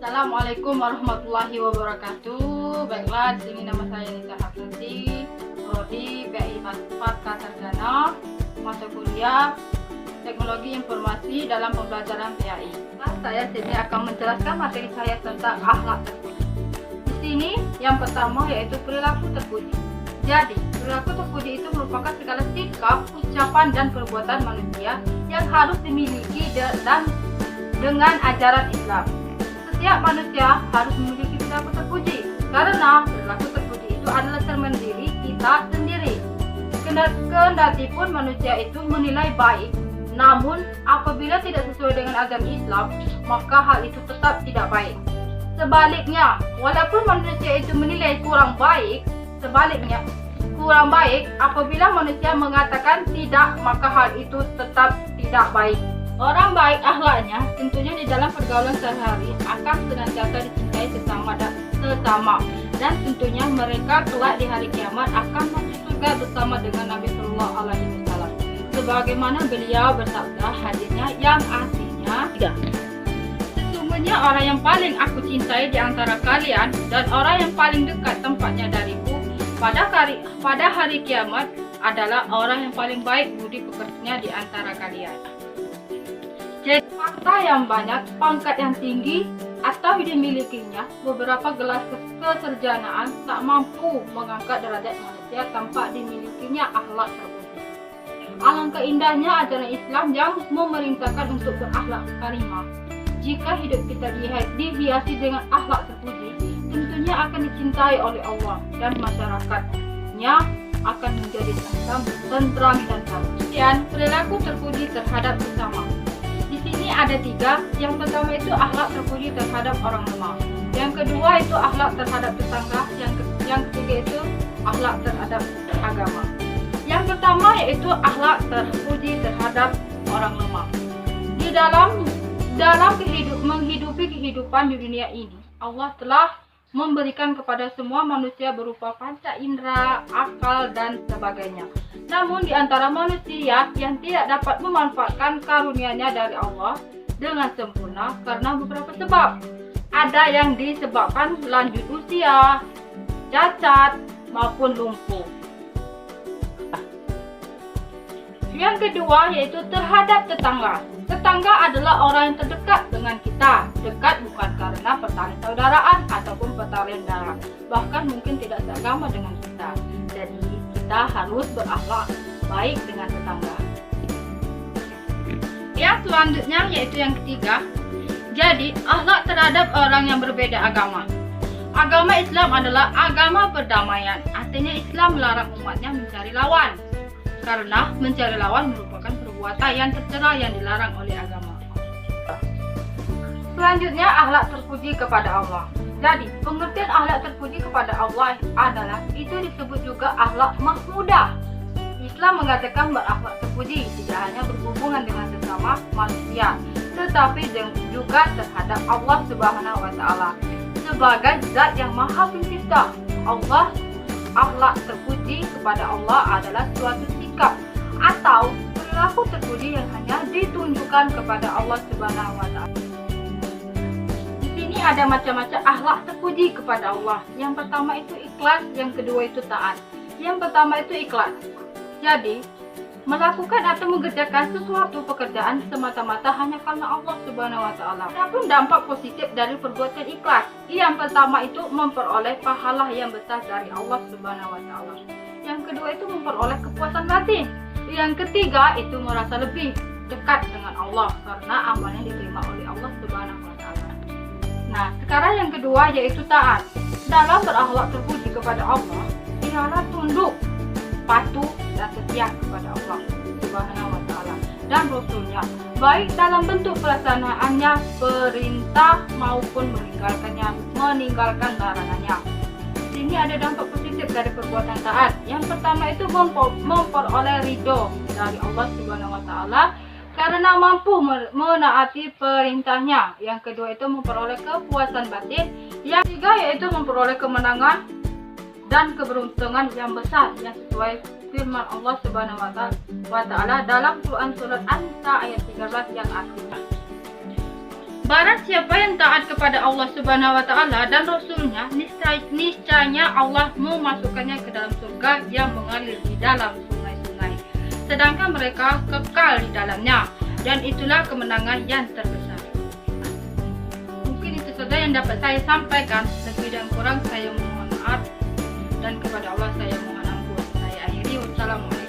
Assalamualaikum warahmatullahi wabarakatuh. Baiklah, di sini nama saya Nisa Hafsati, prodi PI Pasca Sarjana, mata kuliah Teknologi Informasi dalam Pembelajaran PAI. Saya sini akan menjelaskan materi saya tentang akhlak terpuji. Di sini yang pertama yaitu perilaku terpuji. Jadi, perilaku terpuji itu merupakan segala sikap, ucapan, dan perbuatan manusia yang harus dimiliki dan dengan ajaran Islam. Setiap manusia harus memiliki perilaku terpuji karena perilaku terpuji itu adalah cermin diri kita sendiri. Kendati pun manusia itu menilai baik, namun apabila tidak sesuai dengan agama Islam, maka hal itu tetap tidak baik. Sebaliknya, walaupun manusia itu menilai kurang baik, apabila manusia mengatakan tidak, maka hal itu tetap tidak baik. Orang baik akhlaknya tentunya di dalam pergaulan sehari akan senantiasa dicintai sesama dan tentunya mereka kelak di hari kiamat akan masuk surga bersama dengan Nabi Sallallahu Alaihi Wasallam. Sebagaimana beliau bersabda hadisnya yang artinya, sesungguhnya orang yang paling aku cintai di antara kalian dan orang yang paling dekat tempatnya dariku pada hari kiamat adalah orang yang paling baik budi pekertinya di antara kalian. Jadi fakta yang banyak, pangkat yang tinggi, atau dimilikinya beberapa gelar keserjanaan tak mampu mengangkat derajat manusia tanpa dimilikinya akhlak terpuji. Alangkah indahnya ajaran Islam yang memerintahkan untuk berakhlak karimah. Jika hidup kita dihiasi dengan akhlak terpuji, tentunya akan dicintai oleh Allah dan masyarakatnya akan menjadi tentram dan damai. Kemudian perilaku terpuji terhadap sesama. Di sini ada 3. Yang pertama itu akhlak terpuji terhadap orang lemah. Yang kedua itu akhlak terhadap tetangga. Yang ketiga itu akhlak terhadap agama. Yang pertama yaitu akhlak terpuji terhadap orang lemah. Di dalam menghidupi kehidupan di dunia ini, Allah telah memberikan kepada semua manusia berupa panca indera, akal, dan sebagainya. Namun di antara manusia yang tidak dapat memanfaatkan karunia-Nya dari Allah dengan sempurna karena beberapa sebab. Ada yang disebabkan lanjut usia, cacat, maupun lumpuh. Yang kedua yaitu terhadap tetangga. Tetangga adalah orang yang terdekat dengan kita. Dekat bukan karena pertalian saudaraan ataupun pertalian darah, bahkan mungkin tidak seagama dengan kita. Jadi kita harus berakhlak baik dengan tetangga. Yang selanjutnya yaitu yang ketiga. Jadi akhlak terhadap orang yang berbeda agama. Agama Islam adalah agama perdamaian. Artinya Islam melarang umatnya mencari lawan, karena mencari lawan merupakan perbuatan yang tercela yang dilarang oleh agama. Selanjutnya akhlak terpuji kepada Allah. Jadi pengertian akhlak terpuji kepada Allah adalah itu disebut juga akhlak mahmudah. Islam mengatakan berakhlak terpuji tidak hanya berhubungan dengan sesama manusia, tetapi juga terhadap Allah Subhanahu wa Ta'ala sebagai zat yang maha pencipta. Akhlak terpuji kepada Allah adalah suatu sikap atau perilaku terpuji yang hanya ditunjukkan kepada Allah Subhanahu wa Ta'ala. Di sini ada macam-macam akhlak terpuji kepada Allah. Yang pertama itu ikhlas, yang kedua itu taat. Yang pertama itu ikhlas. Jadi, melakukan atau mengerjakan sesuatu pekerjaan semata-mata hanya karena Allah Subhanahu wa Ta'ala. Adapun dampak positif dari perbuatan ikhlas, yang pertama itu memperoleh pahala yang besar dari Allah Subhanahu wa Ta'ala. Yang kedua itu memperoleh kepuasan batin. Yang ketiga itu merasa lebih dekat dengan Allah karena amalnya diterima oleh Allah Subhanahu wa Ta'ala. Nah, sekarang yang kedua yaitu taat. Dalam berakhlak terpuji kepada Allah, ialah tunduk, patuh, dan setia kepada Allah Subhanahu wa Ta'ala dan Rasulnya, baik dalam bentuk pelaksanaannya perintah maupun meninggalkan larangannya. Di sini ada dampak positif dari perbuatan taat. Yang pertama itu memperoleh ridho dari Allah Subhanahu wa Ta'ala karena mampu menaati perintahnya. Yang kedua itu memperoleh kepuasan batin. Yang ketiga yaitu memperoleh kemenangan dan keberuntungan yang besar yang sesuai firman Allah Subhanahu wa Ta'ala dalam Quran surat An-Nisa ayat 13 yang artinya, Barang siapa yang taat kepada Allah Subhanahu wa taala dan Rasulnya, niscaya Allah memasukkannya ke dalam surga yang mengalir di dalam sungai-sungai. Sedangkan mereka kekal di dalamnya, dan itulah kemenangan yang terbesar. Mungkin itu saja yang dapat saya sampaikan. Lebih dan kurang saya mohon maaf, dan kepada Allah saya mohon ampun. Saya akhiri. Wassalamualaikum.